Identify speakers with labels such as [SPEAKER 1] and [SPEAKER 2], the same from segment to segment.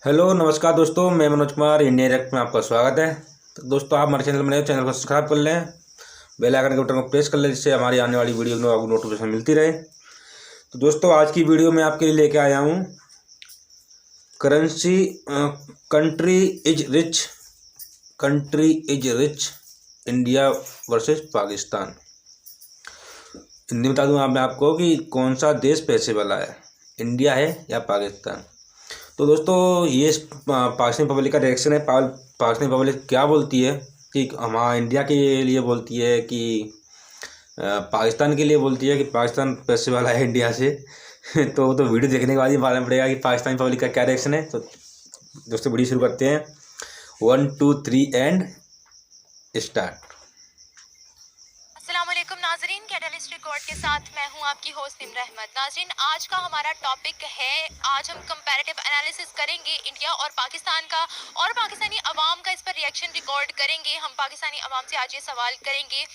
[SPEAKER 1] Hello नमस्कार दोस्तों, मैं मनोज कुमार इंडिया डायरेक्ट में आपका स्वागत है। तो दोस्तों, आप हमारे चैनल में नए, चैनल को सब्सक्राइब कर लें, बेल आइकन के बटन को प्रेस कर लें, जिससे हमारी आने वाली वीडियो में आपको नोटिफिकेशन मिलती रहे। तो दोस्तों, आज की वीडियो में आपके लिए लेके आया हूँ currency country is rich India versus Pakistan. Hindi में बता दूँ मैं आपको कि कौन सा देश पैसे वाला है, इंडिया है या पाकिस्तान। तो दोस्तों, ये पाकिस्तान पब्लिक का रिएक्शन है। पाकिस्तान पब्लिक क्या बोलती है कि हमारा इंडिया के लिए बोलती है कि पाकिस्तान के लिए बोलती है कि पाकिस्तान पैसे वाला है इंडिया से। तो वीडियो देखने के बाद ही मालूम पड़ेगा कि पाकिस्तान पब्लिक का क्या रिएक्शन है। तो दोस्तों, वीडियो शुरू करते हैं। 1 2 3 एंड स्टार्ट।
[SPEAKER 2] अस्सलामुअलैकुम नाजरीन, कैटलिस्ट रिकॉर्ड के साथ मैं हूं आपकी होस्ट सिमरा अहमद। नाजरीन, आज का हमारा टॉपिक है, आज हम कंपैरेटिव एनालिसिस करेंगे इंडिया और पाकिस्तान का, और पाकिस्तानी अवाम का इस पर रिएक्शन रिकॉर्ड करेंगे। हम पाकिस्तानी अवाम से आज ये सवाल करेंगे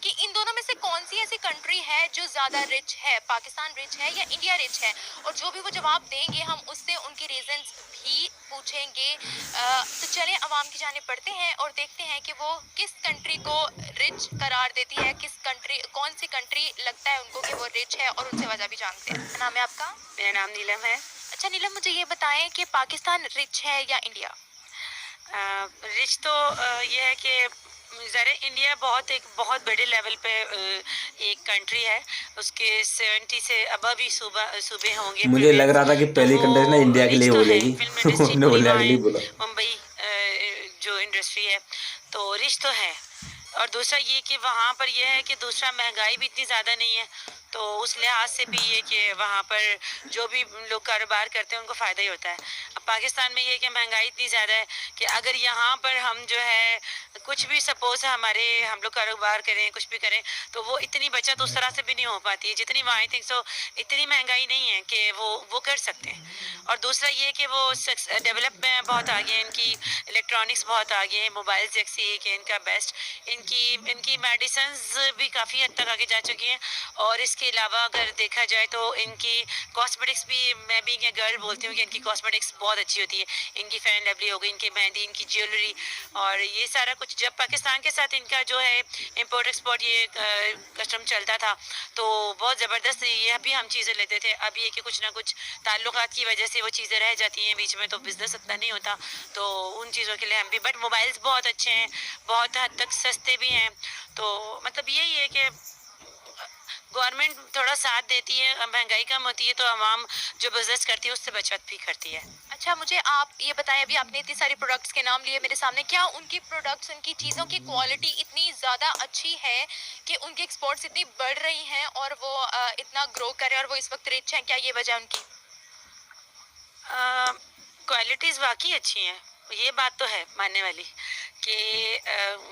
[SPEAKER 2] कि इन दोनों में से कौन सी ऐसी कंट्री है जो ज़्यादा रिच है, पाकिस्तान रिच है या इंडिया रिच है। और जो भी वो जवाब देंगे हम उससे उनके रीजंस भी पूछेंगे। तो चलें अवाम की जाने पढ़ते हैं और देखते हैं कि वो किस कंट्री को रिच करार देती है, कौन सी कंट्री लगता है उनको कि वो रिच है, और उनसे वजह भी जानते हैं। क्या नाम है आपका?
[SPEAKER 3] मेरा नाम नीलम है।
[SPEAKER 2] अच्छा नीलम, मुझे ये बताएं कि पाकिस्तान रिच है या इंडिया?
[SPEAKER 3] रिच तो ये है कि ज़रा इंडिया बहुत बड़े लेवल पे एक कंट्री है। उसके 70 से अबव भी सूबे होंगे।
[SPEAKER 1] मुझे लग रहा था कि
[SPEAKER 3] तो
[SPEAKER 1] पहली
[SPEAKER 3] वो
[SPEAKER 1] कंट्री ना इंडिया के लिए
[SPEAKER 3] रिच तो है।
[SPEAKER 1] बोलेगी।
[SPEAKER 3] फिल्म इंडस्ट्री
[SPEAKER 1] उन्होंने
[SPEAKER 3] पूरी
[SPEAKER 1] बोला
[SPEAKER 3] वहाँ
[SPEAKER 1] के
[SPEAKER 3] है।
[SPEAKER 1] लिए बोला।
[SPEAKER 3] मुंबई जो इंडस्ट्री है, तो रिच तो है। और दूसरा ये कि वहाँ पर यह है कि दूसरा महंगाई भी इतनी ज़्यादा नहीं है, तो उस लिहाज से भी ये कि वहाँ पर जो भी लोग कारोबार करते हैं उनको फ़ायदा ही होता है। अब पाकिस्तान में ये है कि महंगाई इतनी ज़्यादा है कि अगर यहाँ पर हम जो है कुछ भी सपोज हम लोग कारोबार करें, कुछ भी करें, तो वो इतनी बचत उस तरह से भी नहीं हो पाती है जितनी वहाँ। आई थिंक सो इतनी महंगाई नहीं है कि वो कर सकते हैं। और दूसरा ये कि वो डेवलप में बहुत आगे हैं, इनकी इलेक्ट्रॉनिक्स बहुत आगे हैं, मोबाइल जैसे एक है इनका बेस्ट, इनकी मेडिसिन्स भी काफ़ी हद तक आगे जा चुकी हैं। और इसके अलावा अगर देखा जाए तो इनकी कॉस्मेटिक्स भी, मैं भी ये गर्ल बोलती हूँ कि इनकी कॉस्मेटिक्स बहुत अच्छी होती है। इनकी फेयर एंड लवली हो गई, इनकी मेहंदी, इनकी ज्वेलरी, और ये सारा कुछ। जब पाकिस्तान के साथ इनका जो है इम्पोर्ट एक्सपोर्ट ये कस्टम चलता था, तो बहुत ज़बरदस्त ये भी हम चीज़ें लेते थे। अब ये कि कुछ ना कुछ ताल्लुकात की वजह से वो चीज़ें रह जाती हैं बीच में, तो बिज़नेस उतना नहीं होता। तो उन चीज़ों के लिए हम भी, बट मोबाइल्स बहुत अच्छे हैं, बहुत हद तक सस्ते भी हैं। तो मतलब यही है कि गवर्नमेंट थोड़ा साथ देती है, महंगाई कम होती है तो आवाम जो बिजनेस करती है उससे बचत भी करती है।
[SPEAKER 2] अच्छा, मुझे आप ये बताएं, अभी आपने इतनी सारी प्रोडक्ट्स के नाम लिए मेरे सामने, क्या उनकी प्रोडक्ट्स, उनकी चीज़ों की क्वालिटी इतनी ज़्यादा अच्छी है कि उनकी एक्सपोर्ट्स इतनी बढ़ रही हैं और वो इतना ग्रो करें और वो इस वक्त रिच हैं? क्या ये वजह उनकी?
[SPEAKER 3] क्वालिटीज़ वाकई अच्छी हैं, ये बात तो है मानने वाली कि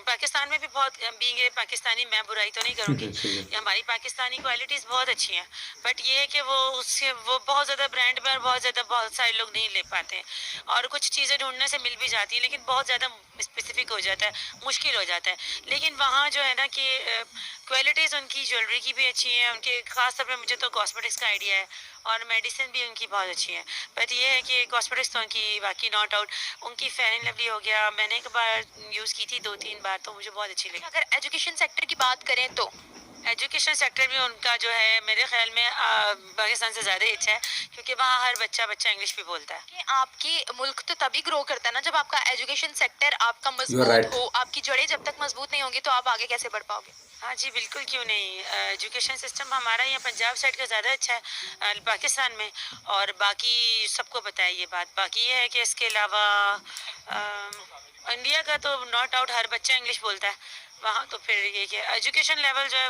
[SPEAKER 3] पाकिस्तान में भी बहुत बीइंग पाकिस्तानी, मैं बुराई तो नहीं करूँगी कि हमारी पाकिस्तानी क्वालिटीज़ बहुत अच्छी हैं, बट ये है कि वो बहुत ज़्यादा ब्रांड में और बहुत सारे लोग नहीं ले पाते हैं। और कुछ चीज़ें ढूंढने से मिल भी जाती हैं, लेकिन बहुत ज़्यादा स्पेसिफिक हो जाता है, मुश्किल हो जाता है। लेकिन वहाँ जो है ना कि क्वालिटीज़ उनकी ज्वेलरी की भी अच्छी है, उनके ख़ास तौर पर मुझे तो कॉस्मेटिक्स का आइडिया है, और मेडिसिन भी उनकी बहुत अच्छी है। बट ये है कि कॉस्मेटिक्स तो उनकी बाकी नॉट आउट। उनकी फेयर एंड लवली हो गया, मैंने एक बार यूज़ की थी, 2-3 बार, तो मुझे बहुत अच्छी लगी।
[SPEAKER 2] अगर एजुकेशन सेक्टर की बात करें तो
[SPEAKER 3] एजुकेशन सेक्टर भी उनका जो है मेरे ख्याल में पाकिस्तान से ज़्यादा अच्छा है, क्योंकि वहाँ हर बच्चा इंग्लिश भी बोलता है।
[SPEAKER 2] कि आपकी मुल्क तो तभी ग्रो करता है ना जब आपका एजुकेशन सेक्टर आपका
[SPEAKER 1] यू आर
[SPEAKER 2] मजबूत
[SPEAKER 1] राइट।
[SPEAKER 2] हो। आपकी जड़ें जब तक मजबूत नहीं होंगी तो आप आगे कैसे बढ़ पाओगे?
[SPEAKER 3] हाँ जी, बिल्कुल, क्यों नहीं। एजुकेशन सिस्टम हमारा यहाँ पंजाब साइड का ज़्यादा अच्छा है पाकिस्तान में, और बाकी सबको पता है ये बात। बाकी ये है कि इसके अलावा इंडिया का तो नॉट आउट हर बच्चा इंग्लिश बोलता है वहाँ। तो फिर ये कि एजुकेशन लेवल जो है,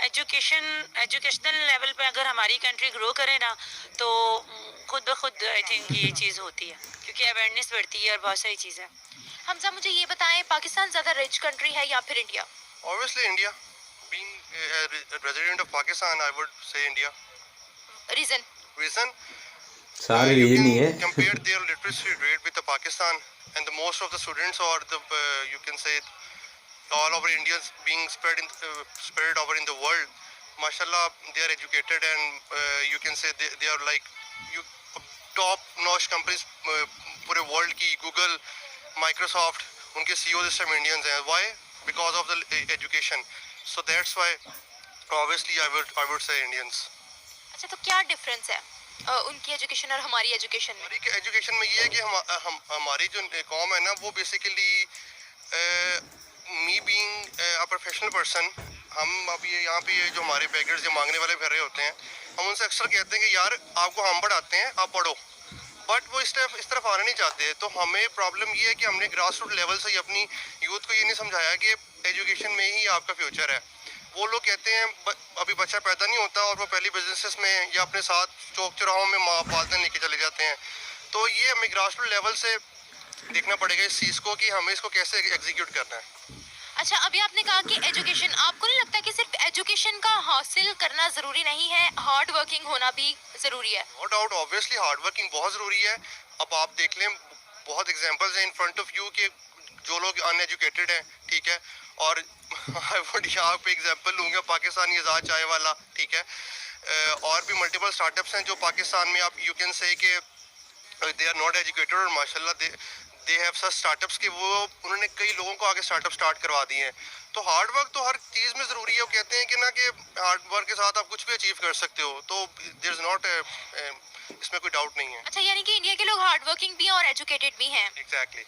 [SPEAKER 3] एजुकेशनल लेवल पे अगर हमारी कंट्री ग्रो करे ना, तो खुद ब खुद आई थिंक ये चीज़ होती है, क्योंकि अवेयरनेस बढ़ती है और बहुत सारी चीज़ें।
[SPEAKER 2] हमजा, मुझे ये बताएं, पाकिस्तान ज़्यादा रिच कंट्री है या फिर India?
[SPEAKER 4] Obviously, India. Being a resident of Pakistan, I would say India.
[SPEAKER 2] Reason?
[SPEAKER 4] Reason?
[SPEAKER 1] सारे
[SPEAKER 4] You
[SPEAKER 1] ये
[SPEAKER 4] can
[SPEAKER 1] नहीं है।
[SPEAKER 4] compare their literacy rate with the Pakistan, and the most of the students, or the you can say all over Indians being spread over in the world. Mashallah, they are educated, and you can say they are like you top-notch companies पूरे world की Google, Microsoft, उनके CEO इस time Indians हैं. Why? Because of the education. So that's why obviously I would say Indians.
[SPEAKER 2] अच्छा, तो क्या difference है उनकी एजुकेशन और हमारी एजुकेशन में?
[SPEAKER 4] हमारी एजुकेशन में ये है कि हमारी जो कॉम है ना, वो basically me being a professional person, हम अभी यहाँ पे जो हमारे बेगर्स जो मांगने वाले फिर रहे होते हैं, हम उनसे अक्सर कहते हैं कि यार आपको हम पढ़ाते हैं, आप पढ़ो. बट वो इस तरफ आना नहीं चाहते. तो हमें प्रॉब्लम ये है कि हमने ग्रास रूट लेवल से ही अपनी यूथ को ये नहीं समझाया कि एजुकेशन में ही आपका फ्यूचर है. वो लोग कहते हैं अभी बच्चा पैदा नहीं होता और वो पहली बिजनेसेस में या अपने साथ चौक चौराहों में माँ पालतन लेके चले जाते हैं. तो ये हमें ग्रास रूट लेवल से देखना पड़ेगा इस चीज़ को कि हमें इसको कैसे एग्जीक्यूट करना है.
[SPEAKER 2] अच्छा, अभी आपने कहा कि एजुकेशन, आपको नहीं लगता कि सिर्फ एजुकेशन का हासिल करना ज़रूरी नहीं है, हार्ड वर्किंग होना भी ज़रूरी है?
[SPEAKER 4] No doubt, obviously hard working बहुत ज़रूरी है. अब आप देख लें, बहुत एग्जांपल्स हैं इन फ्रंट ऑफ यू के जो लोग अनएजुकेटेड हैं, ठीक है. और आई वुड यहाँ पे एग्जांपल लूँगा पाकिस्तानी आज़ाद चाय वाला, ठीक है. और भी मल्टीपल स्टार्टअप्स हैं जो पाकिस्तान में आप यू कैन से कि दे आर नॉट एजुकेटेड और माशाल्लाह दे हैव सच स्टार्टअप्स कि वो उन्होंने कई लोगों को आगे स्टार्टअप स्टार्ट करवा दिए हैं. तो हार्ड वर्क तो हर चीज़ में ज़रूरी है. वो कहते हैं कि ना कि हार्ड वर्क के साथ आप कुछ भी अचीव कर सकते हो. तो देयर इज़ नॉट, इसमें कोई डाउट नहीं है.
[SPEAKER 2] अच्छा, यानी कि इंडिया के लोग हार्ड वर्किंग भी हैं और एजुकेटेड भी हैं.
[SPEAKER 4] एग्जैक्टली.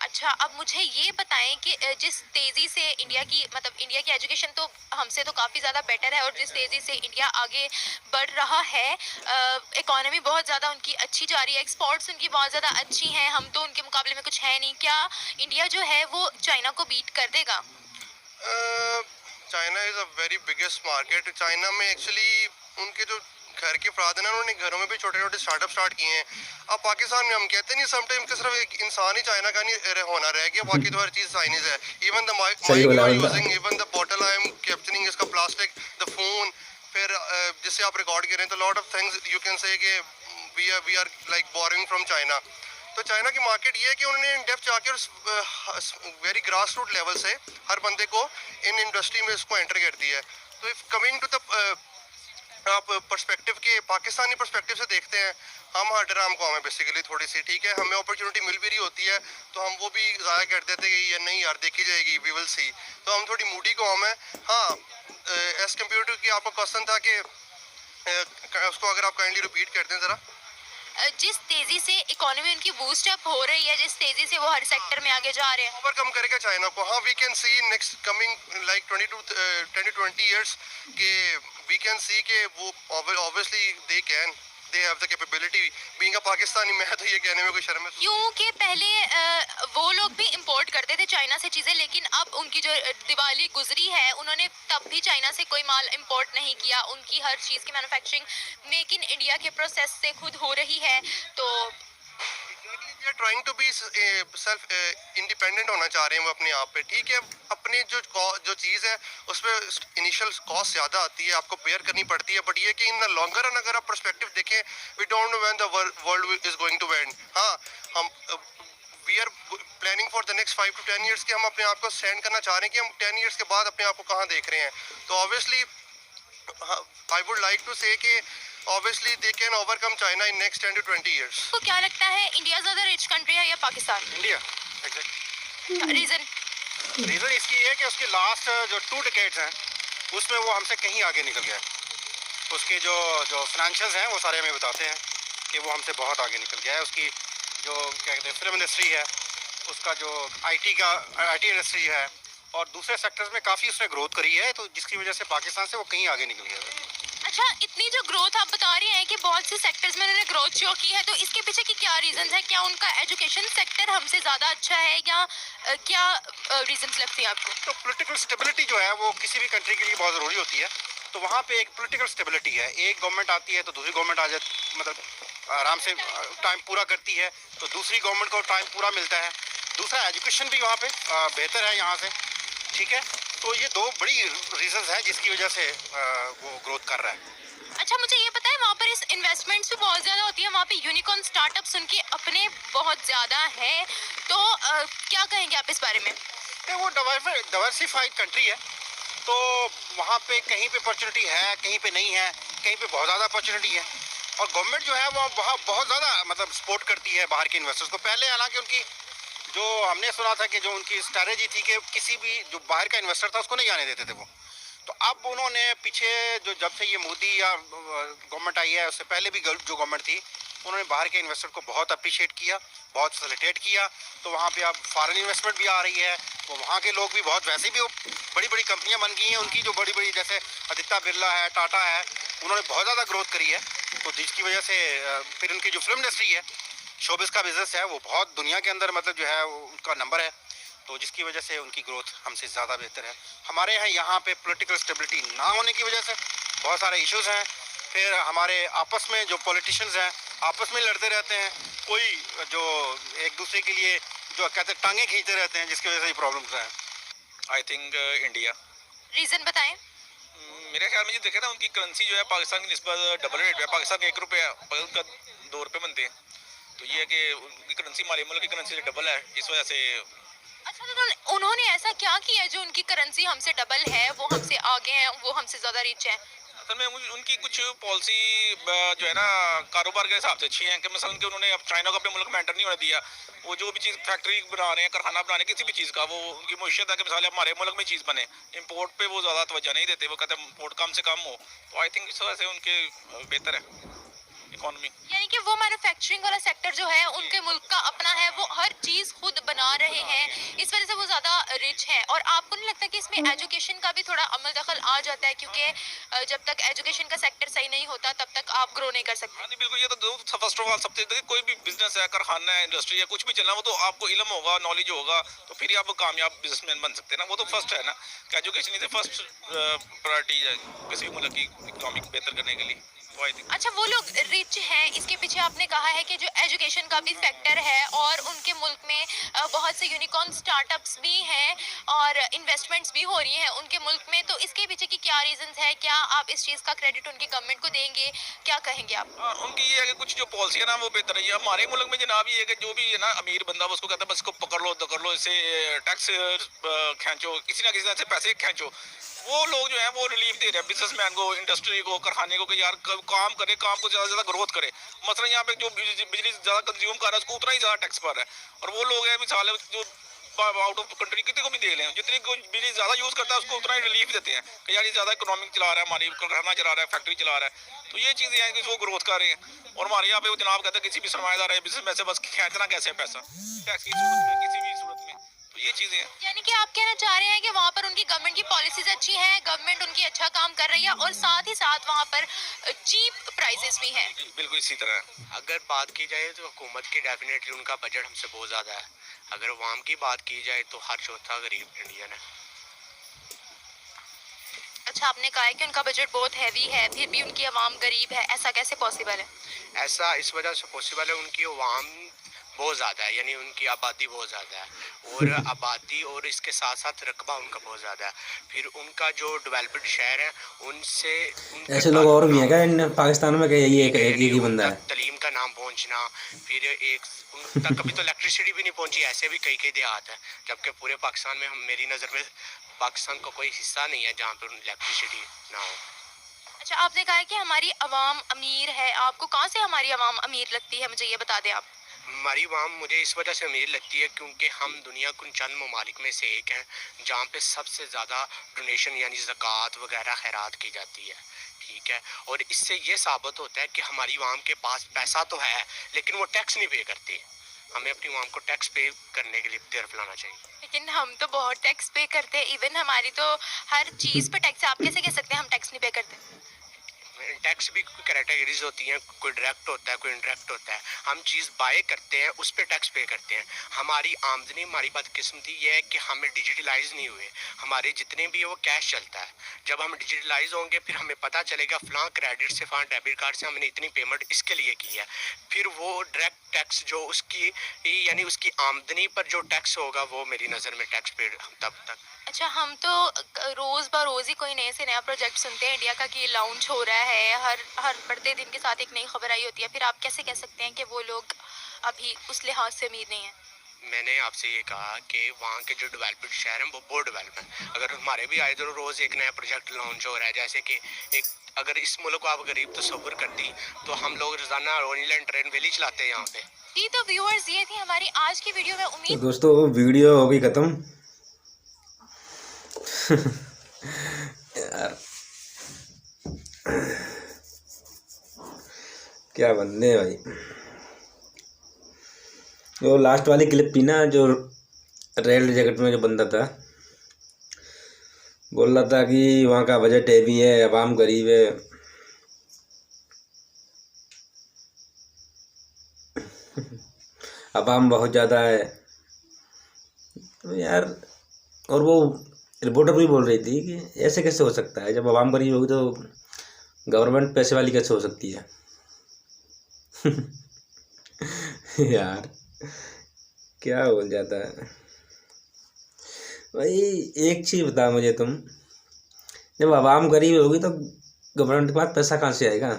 [SPEAKER 2] अच्छा, अब मुझे ये बताएं कि जिस तेज़ी से इंडिया की एजुकेशन तो हमसे तो काफ़ी ज़्यादा बेटर है, और जिस तेज़ी से इंडिया आगे बढ़ रहा है, इकॉनमी बहुत ज़्यादा उनकी अच्छी जा रही है, एक्सपोर्ट्स उनकी बहुत ज़्यादा अच्छी हैं, हम तो उनके मुकाबले में कुछ है नहीं. क्या इंडिया जो है वो चाइना को बीट कर देगा?
[SPEAKER 4] China is a very biggest market. China में एक्चुअली उनके जो घर के अफराद हैं ना, उन्होंने घरों में भी छोटे छोटे स्टार्टअप स्टार्ट किए हैं. अब पाकिस्तान में हम कहते नहीं समटाइम कि सिर्फ एक इंसान ही चाइना का नहीं होना रह गया, बाकी तो हर चीज़ चाइनीज है. Even the mic you are using, even the bottle I am capturing, इसका प्लास्टिक, द फोन, फिर जिससे आप रिकॉर्ड कर रहे हैं, तो lot of things you can say कि we are like boring from China. तो चाइना की मार्केट ये है कि उन्होंने इन डेप्थ जाके वेरी ग्रास रूट लेवल से हर बंदे को इन इंडस्ट्री में इसको एंटर कर दिया है. तो इफ कमिंग टू द आप पर्सपेक्टिव के पाकिस्तानी पर्सपेक्टिव से देखते हैं, हम हर ड्राम कॉम है बेसिकली थोड़ी सी, ठीक है. हमें अपॉर्चुनिटी मिल भी रही होती है तो हम वो भी ज़ाया कर देते हैं कि ये नहीं यार देखी जाएगी, वी विल सी. तो हम थोड़ी मूडी कॉम है. हाँ, एज कम्पेयर टू कि आपका क्वेश्चन था कि उसको अगर आप काइंडली रिपीट कर दें ज़रा.
[SPEAKER 2] जिस तेज़ी से इकोनॉमी उनकी बूस्ट अप हो रही है, जिस तेज़ी से वो हर सेक्टर में आगे जा रहे हैं,
[SPEAKER 4] ओवरकम करेगा चाइना को. हाँ, we can see next coming like 10 to 20 years के वी कैन सी के वो obviously they have the capability. Being a Pakistani, मैं तो ये कहने में कोई शर्म है.
[SPEAKER 2] क्योंकि पहले वो लोग भी इंपोर्ट करते थे चाइना से चीज़ें, लेकिन अब उनकी जो दिवाली गुजरी है, उन्होंने तब भी चाइना से कोई माल इंपोर्ट नहीं किया. उनकी हर चीज़ की मैन्युफैक्चरिंग मेक इन इंडिया के प्रोसेस से खुद हो रही है. तो
[SPEAKER 4] we are trying to be self independent होना चाह रहे हैं वो अपने आप पे, ठीक है. अपनी जो चीज़ है उस पर इनिशियल कॉस्ट ज़्यादा आती है, आपको बेयर करनी पड़ती है. बट ये कि इन द लॉन्गर रन अगर आप पर्सपेक्टिव देखें, we don't know when the world is going to end. हाँ, हम we are planning for the next 5 to 10 years कि हम अपने आप को स्टैंड करना चाह रहे हैं कि हम 10 years के बाद अपने आप को कहाँ देख रहे हैं. तो obviously I would like to say कि obviously they can overcome China in next 10 to 20 years.
[SPEAKER 2] तो क्या लगता है, इंडिया ज़्यादा रिच कंट्री है या पाकिस्तान?
[SPEAKER 5] इंडिया. एग्जैक्टली.
[SPEAKER 2] रीज़न
[SPEAKER 5] इसकी ये है कि उसके लास्ट जो 2 decades हैं उसमें वो हमसे कहीं आगे निकल गया. उसके जो फाइनेंशियल्स हैं वो सारे हमें बताते हैं कि वो हमसे बहुत आगे निकल गया है. उसकी जो क्या कहते हैं फिल्म इंडस्ट्री है, उसका जो IT इंडस्ट्री है, और दूसरे सेक्टर्स में काफ़ी उसने ग्रोथ करी है, तो जिसकी वजह से पाकिस्तान से वो कहीं आगे निकल गया.
[SPEAKER 2] अच्छा, इतनी जो ग्रोथ आप बता रहे हैं कि बहुत से सेक्टर्स में उन्होंने ग्रोथ शो की है, तो इसके पीछे की क्या रीजंस है? क्या उनका एजुकेशन सेक्टर हमसे ज़्यादा अच्छा है, या क्या रीजंस लगती है आपको?
[SPEAKER 5] तो पॉलिटिकल स्टेबिलिटी जो है वो किसी भी कंट्री के लिए बहुत ज़रूरी होती है. तो वहाँ पे एक पॉलिटिकल स्टेबिलिटी है. एक गवर्नमेंट आती है तो दूसरी गवर्नमेंट आ जाती, मतलब आराम से टाइम पूरा करती है, तो दूसरी गवर्नमेंट को टाइम पूरा मिलता है. दूसरा, एजुकेशन भी वहाँ पे बेहतर है यहाँ से, ठीक है. तो ये 2 बड़ी रीजंस हैं जिसकी वजह से वो ग्रोथ कर रहा है.
[SPEAKER 2] अच्छा, मुझे ये पता है, वहाँ पर इस इन्वेस्टमेंट्स भी बहुत ज़्यादा होती है, वहाँ पे यूनिकॉर्न स्टार्टअप्स उनके अपने बहुत ज़्यादा हैं. तो क्या कहेंगे आप इस बारे में?
[SPEAKER 5] वो डाइवर्सिफाइड कंट्री है, तो वहाँ पे कहीं पे अपॉर्चुनिटी है, कहीं पे नहीं है, कहीं पे बहुत ज़्यादा अपॉर्चुनिटी है. और गवर्नमेंट जो है वो वहाँ बहुत ज़्यादा मतलब सपोर्ट करती है बाहर के इन्वेस्टर्स को। पहले हालांकि उनकी जो हमने सुना था कि जो उनकी स्ट्रैटेजी थी कि किसी भी जो बाहर का इन्वेस्टर था उसको नहीं आने देते थे वो। तो अब उन्होंने पीछे जो जब से ये मोदी या गवर्नमेंट आई है उससे पहले भी जो गवर्नमेंट थी उन्होंने बाहर के इन्वेस्टर को बहुत अप्रिशिएट किया, बहुत फैसिलिटेट किया। तो वहाँ पे अब फॉरेन इन्वेस्टमेंट भी आ रही है, तो वहाँ के लोग भी बहुत वैसे भी बड़ी बड़ी कंपनियाँ बन गई हैं उनकी, जो बड़ी बड़ी जैसे आदित्य बिरला है, टाटा है, उन्होंने बहुत ज़्यादा ग्रोथ करी है। तो जिसकी वजह से फिर उनकी जो फिल्म इंडस्ट्री है, शोबिस का बिजनेस है, वो बहुत दुनिया के अंदर मतलब जो है उनका नंबर है। तो जिसकी वजह से उनकी ग्रोथ हमसे ज़्यादा बेहतर है। हमारे यहाँ पे पॉलिटिकल स्टेबिलिटी ना होने की वजह से बहुत सारे इश्यूज़ हैं। फिर हमारे आपस में जो पॉलिटिशियंस हैं आपस में लड़ते रहते हैं, कोई जो एक दूसरे के लिए जो कहते हैं टांगे खींचते रहते हैं, जिसकी वजह से ये प्रॉब्लम्स हैं।
[SPEAKER 6] I think India.
[SPEAKER 2] रीजन बताएं।
[SPEAKER 6] मेरे ख्याल में जो देखे ना, उनकी करेंसी जो है पाकिस्तान की निस्बत डबल रेट है। पाकिस्तान का 1 रुपया का 2 रुपये बनते हैं, तो ये है कि उनकी करेंसी हमारे मुल्क की करेंसी से डबल है, इस वजह से।
[SPEAKER 2] अच्छा, तो उन्होंने ऐसा क्या किया जो उनकी करेंसी हमसे डबल है, वो हमसे आगे हैं, वो हमसे ज़्यादा रिच हैं?
[SPEAKER 6] असल में उनकी कुछ पॉलिसी जो है ना कारोबार के हिसाब से अच्छी है कि मसलन कि उन्होंने अब चाइना को अपने मुल्क में एंटर नहीं होने दिया। वो जो भी चीज़ फैक्ट्री बना रहे हैं, कारखाना बना रहे हैं, किसी भी चीज़ का, वो उनकी मुश्किल है कि मिसाल हमारे मुल्क में चीज़ बने। इंपोर्ट पे वो ज़्यादा तवज्जो नहीं देते, वो कहते हैं इंपोर्ट कम से कम हो। तो आई थिंक इस वजह से उनके बेहतर है इकॉनमी।
[SPEAKER 2] यानी कि वो मैन्युफैक्चरिंग वाला सेक्टर जो है उनके मुल्क का अपना है, वो हर चीज़ खुद बना रहे हैं, इस वजह से वो ज़्यादा रिच है। और आपको नहीं लगता कि इसमें एजुकेशन का भी थोड़ा अमल दखल आ जाता है, क्योंकि जब तक एजुकेशन का सेक्टर सही नहीं होता तब तक आप ग्रो नहीं कर सकते?
[SPEAKER 6] हाँ जी बिल्कुल, ये तो फर्स्ट ऑफ ऑल सबसे देखिए, कोई भी बिजनेस है, कारखाना है, इंडस्ट्री है, कुछ भी चलना, वो तो आपको इल्म होगा, नॉलेज होगा, तो फिर ही आप कामयाब बिजनेसमैन बन सकते हैं ना। वो तो फर्स्ट है ना, एजुकेशन इज फर्स्ट प्रायोरिटी है किसी भी मुल्क की इकोनॉमी बेहतर करने के लिए।
[SPEAKER 2] अच्छा, वो लोग रिच हैं, इसके पीछे आपने कहा है कि जो एजुकेशन का भी फैक्टर है, और उनके मुल्क में बहुत से यूनिकॉर्न स्टार्टअप्स भी हैं और इन्वेस्टमेंट्स भी हो रही हैं उनके मुल्क में, तो इसके पीछे की क्या रीजंस है? क्या आप इस चीज़ का क्रेडिट उनकी गवर्नमेंट को देंगे? क्या कहेंगे आप?
[SPEAKER 6] उनकी ये है कि कुछ जो पॉलिसी है ना वो बेहतर है। हमारे मुल्क में जनाब ये है कि जो भी है ना अमीर बंदा, उसको कहता है बस इसको पकड़ लो, दकर लो, इससे टैक्स खींचो, किसी ना किसी तरह से पैसे खींचो। वो लोग जो है वो रिलीफ दे रहे हैं बिजनेसमैन को, इंडस्ट्री को, कारखाने को, कि यार काम करे, काम को ज़्यादा से ज़्यादा ग्रोथ करे। मसलन यहाँ पे जो बिजली ज़्यादा कंज्यूम कर रहा है उसको उतना ही ज़्यादा टैक्स भर रहा है। और वो लोग हैं मिसाल है जो आउट ऑफ कंट्री कितने को भी देख लें, जितनी बिजली ज़्यादा यूज़ करता है उसको उतना ही रिलीफ देते हैं कि यार ये ज़्यादा इकोनॉमिक चला रहा है, हमारी कारखाना चला रहा है, फैक्ट्री चला रहा है। तो ये चीज़ें हैं कि वो ग्रोथ कर रहे हैं। और हमारे यहाँ पे वो जनाब कहते हैं किसी भी सरमाएदार है बिजनेस में से बस खींचना कैसे पैसा टैक्स की सूरत में, किसी भी सूरत में। तो ये चीज़ें हैं।
[SPEAKER 2] यानी कि आप कहना चाह रहे हैं कि वहाँ पर उनकी गवर्नमेंट की पॉलिसीज अच्छी हैं, गवर्नमेंट उनकी अच्छा काम कर रही है, और साथ ही साथ वहाँ पर चीप प्राइसेस भी हैं।
[SPEAKER 6] बिल्कुल इसी तरह।
[SPEAKER 7] अगर बात की जाए तो हुकूमत की डेफिनेटली उनका बजट हमसे बहुत ज़्यादा है। अगर अवाम की बात की जाए तो हर चौथा गरीब इंडियन है।
[SPEAKER 2] अच्छा, आपने कहा है कि उनका बजट बहुत हैवी है, फिर भी उनकी आवाम गरीब है, ऐसा कैसे पॉसिबल है?
[SPEAKER 7] ऐसा इस वजह से पॉसिबल है, उनकी अवाम बहुत ज़्यादा है, यानी उनकी आबादी बहुत ज़्यादा है, और आबादी और इसके साथ साथ रकबा उनका बहुत ज़्यादा है। फिर उनका जो डेवलप्ड शहर है उनसे
[SPEAKER 1] ऐसे लोग और भी हैं क्या इन पाकिस्तान में? ये एक ही बंदा है?
[SPEAKER 7] तलीम का नाम पहुंचना, फिर एक उन तक कभी तो इलेक्ट्रिसिटी भी नहीं पहुंची, ऐसे भी कई कई देहात है, जबकि पूरे पाकिस्तान में मेरी नज़र में पाकिस्तान का कोई हिस्सा नहीं है जहाँ पर इलेक्ट्रिसिटी ना हो।
[SPEAKER 2] अच्छा, आपने कहा है कि हमारी आवाम अमीर है, आपको कहाँ से हमारी आवाम अमीर लगती है, मुझे ये बता दें आप।
[SPEAKER 7] हमारी आवाम मुझे इस वजह से अमीर लगती है क्योंकि हम दुनिया के चंद ममालिक में से एक हैं जहाँ पे सबसे ज़्यादा डोनेशन यानी ज़कात वगैरह खैरात की जाती है, ठीक है। और इससे ये साबित होता है कि हमारी आवाम के पास पैसा तो है लेकिन वो टैक्स नहीं पे करती। हमें अपनी आवाम को टैक्स पे करने के लिए तरफ लाना चाहिए।
[SPEAKER 2] लेकिन हम तो बहुत टैक्स पे करते हैं, इवन हमारी तो हर चीज़ पे टैक्स है। आप कैसे कह सकते हैं हम टैक्स नहीं पे करते?
[SPEAKER 7] टैक्स भी कोई कैटेगरीज होती हैं, कोई डायरेक्ट होता है, कोई इनडायरेक्ट होता है। हम चीज़ बाय करते हैं उस पर टैक्स पे करते हैं। हमारी आमदनी, हमारी बदकिस्मती ये है कि हमें डिजिटलाइज नहीं हुए, हमारे जितने भी है वो कैश चलता है। जब हम डिजिटलाइज होंगे फिर हमें पता चलेगा फ़लाँ क्रेडिट से फ़लाँ डेबिट कार्ड से हमने इतनी पेमेंट इसके लिए की है। फिर वो डायरेक्ट टैक्स जो उसकी यानी उसकी आमदनी पर जो टैक्स होगा वो मेरी नज़र में टैक्स पे तब तक।
[SPEAKER 2] अच्छा, हम तो रोज़ बरोज़ ही कोई नए से नया प्रोजेक्ट सुनते हैं इंडिया का कि लॉन्च हो रहा है, हर बढ़ते दिन के साथ एक नई खबर आई होती है, फिर आप कैसे कह सकते हैं कि वो लोग अभी उस लिहाज से अमीर नहीं हैं?
[SPEAKER 7] मैंने आपसे ये कहा कि वहाँ के जो डेवलप्ड शहर हैं वो बहुत डेवलप हैं। अगर हमारे भी आए तो रोज़ एक नया प्रोजेक्ट लॉन्च हो रहा है, जैसे कि एक अगर इस मुल्क को आप गरीब तस्वुर कर दी तो हम लोग रोजाना ऑनलाइन ट्रेन वेली चलाते हैं यहाँ पे।
[SPEAKER 2] जी तो व्यूअर्स, ये थी हमारी आज की वीडियो में।
[SPEAKER 1] तो
[SPEAKER 2] उम्मीद
[SPEAKER 1] दोस्तों वीडियो हो गई ख़त्म। यार क्या बंदे हैं भाई। जो लास्ट वाली क्लिप थी ना, जो रेड जैकेट में जो बंदा था, बोल रहा था कि वहाँ का बजट हैवी है, अवाम गरीब है। अवाम बहुत ज़्यादा है तो यार। और वो रिपोर्टर भी बोल रही थी कि ऐसे कैसे हो सकता है, जब अवाम गरीब होगी तो गवर्नमेंट पैसे वाली कैसे हो सकती है। यार क्या बोल जाता है भाई। एक चीज़ बता मुझे तुम, जब अवाम गरीब होगी तो गवर्नमेंट के पास पैसा कहाँ से आएगा।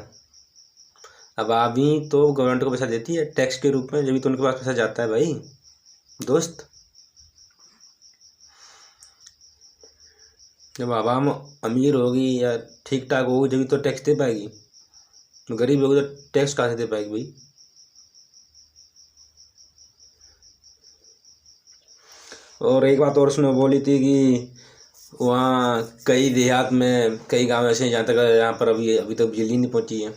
[SPEAKER 1] अब अभी तो गवर्नमेंट को पैसा देती है टैक्स के रूप में, जब भी तो उनके पास पैसा जाता है भाई दोस्त। जब आवाम अमीर होगी या ठीक ठाक होगी जब तो टैक्स दे पाएगी, गरीब होगी तो टैक्स कहाँ से दे पाएगी भाई। और एक बात और उसने बोली थी कि वहाँ कई देहात में, कई गांव ऐसे हैं जहाँ तक यहाँ पर अभी तक बिजली नहीं पहुँची है।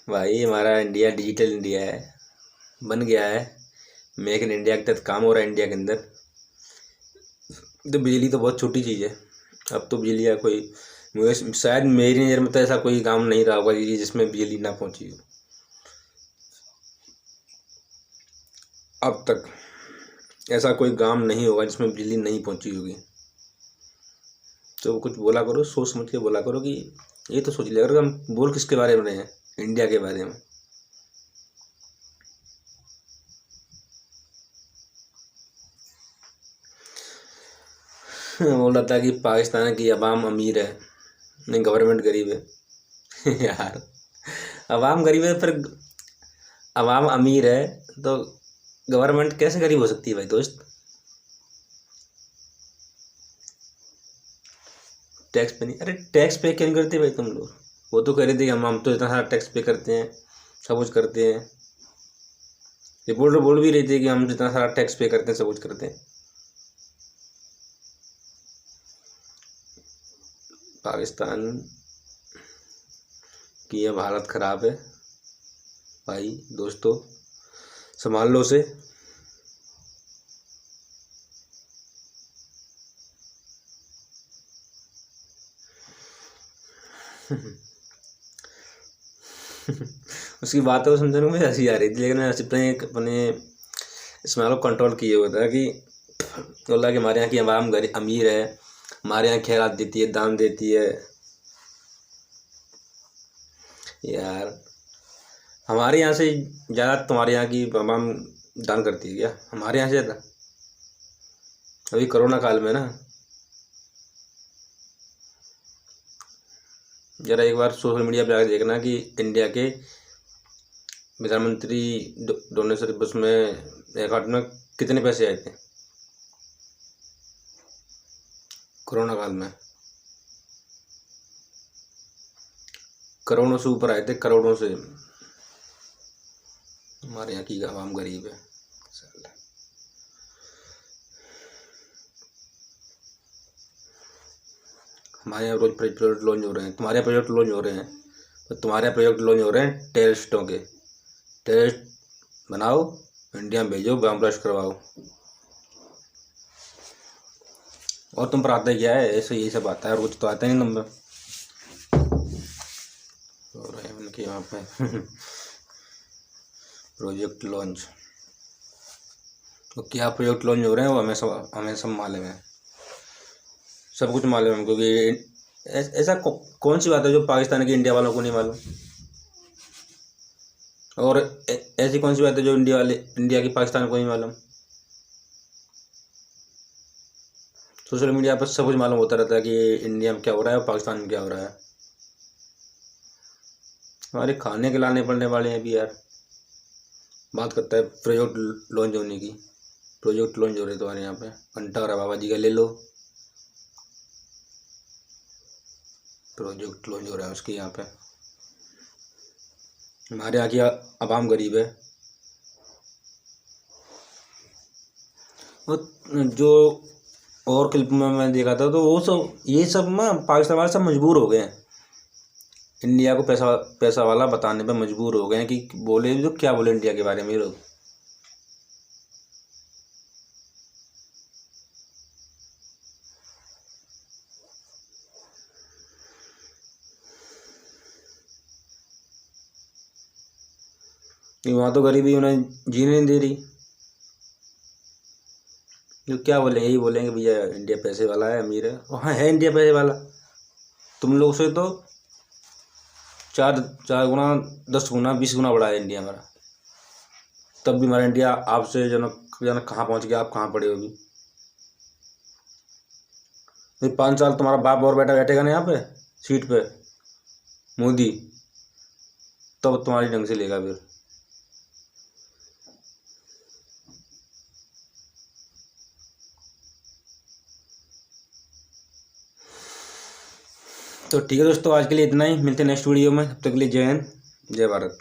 [SPEAKER 1] भाई हमारा इंडिया डिजिटल इंडिया है, बन गया है। मेक इन इंडिया के तहत काम हो रहा है इंडिया के अंदर। तो बिजली तो बहुत छोटी चीज़ है। अब तो बिजली का कोई, मुझे शायद मेरी नज़र में तो ऐसा कोई काम नहीं रहा होगा जिसमें बिजली ना पहुंची हो अब तक। ऐसा कोई काम नहीं होगा जिसमें बिजली नहीं पहुंची होगी। तो कुछ बोला करो, सोच समझ के बोला करो कि ये तो सोच लिया करो हम बोल किसके बारे में रहे हैं, इंडिया के बारे में। बोल रहा था कि पाकिस्तान की अवाम अमीर है, नहीं गवर्नमेंट गरीब है। यार अवाम गरीब है पर अवाम अमीर है तो गवर्नमेंट कैसे गरीब हो सकती है भाई दोस्त। टैक्स पे नहीं, अरे टैक्स पे क्यों नहीं करते भाई तुम लोग। वो तो कह रहे थे कि हम तो इतना सारा टैक्स पे करते हैं, सब कुछ करते हैं। रिपोर्टर बोल भी रही थी कि हम जितना सारा टैक्स पे करते हैं, सब कुछ करते हैं। पाकिस्तान की अब हालत ख़राब है भाई दोस्तों, संभाल लो उसे। उसकी बातों को समझने में हंसी आ रही थी, लेकिन मैं अपने इसमें कंट्रोल किए हुआ था कि बोला कि हमारे यहाँ की अवाम गरीब अमीर है, हमारे यहाँ खैरात देती है, दान देती है। यार हमारे यहाँ से ज़्यादा तुम्हारे यहाँ की अवाम दान करती है क्या, हमारे यहाँ से ज़्यादा। अभी कोरोना काल में ना, ज़रा एक बार सोशल मीडिया पे आकर देखना कि इंडिया के प्रधानमंत्री डोनेशन बस में अकाउंट में कितने पैसे आए थे कोरोना काल में। करोड़ों से ऊपर आए थे, करोड़ों से। हमारे यहाँ की आवाम गरीब है। हमारे यहाँ रोज प्रोजेक्ट लॉन्च हो रहे हैं, तुम्हारे प्रोजेक्ट लॉन्च हो रहे हैं, तो तुम्हारे प्रोजेक्ट लॉन्च हो रहे हैं टेररिस्टों के। टेररिस्ट बनाओ, इंडिया में भेजो, बम ब्लास्ट करवाओ। और तुम पर आता क्या है, ऐसे यही सब आता है और कुछ तो आता ही नहीं नंबर। हो रहे हैं उनके यहाँ पे प्रोजेक्ट लॉन्च। तो क्या प्रोजेक्ट लॉन्च हो रहे हैं वो हमें सब मालूम है, सब कुछ मालूम है। क्योंकि ऐसा कौन सी बात है जो पाकिस्तान के इंडिया वालों को नहीं मालूम, और ऐसी कौन सी बात है जो इंडिया की पाकिस्तान को नहीं मालूम। सोशल मीडिया पर सब कुछ मालूम होता रहता है कि इंडिया में क्या हो रहा है और पाकिस्तान में क्या हो रहा है। हमारे खाने के लाने पड़ने वाले हैं भी यार। बात करता है प्रोजेक्ट लॉन्च होने की, प्रोजेक्ट लॉन्च हो रहे तुम्हारे यहाँ पे। घंटा और बाबा जी का ले लो, प्रोजेक्ट लॉन्च हो रहा है उसके यहाँ पे। हमारे यहाँ की आवाम गरीब है। और जो और क्लिप में मैं देखा था तो वो सब ये सब ना पाकिस्तान वाले सब मजबूर हो गए हैं, इंडिया को पैसा वाला बताने पे मजबूर हो गए हैं कि बोले तो क्या बोले इंडिया के बारे में ये लोग। वहाँ तो गरीबी उन्हें जीने नहीं दे रही, तो क्या बोलेंगे, यही बोलेंगे भैया इंडिया पैसे वाला है, अमीर है। हाँ है इंडिया पैसे वाला, तुम लोग से तो 4 गुना 10 गुना 20 गुना बड़ा है इंडिया हमारा। तब भी हमारा इंडिया आपसे जन कहाँ पहुँच गया, आप कहाँ पड़े हो अभी। 5 साल तुम्हारा बाप और बेटा बैठेगा ना यहाँ पे सीट पे, मोदी, तब तुम्हारी ढंग से लेगा फिर। तो ठीक है दोस्तों, आज के लिए इतना ही, मिलते हैं नेक्स्ट वीडियो में। तब तक के लिए जय हिंद, जय भारत।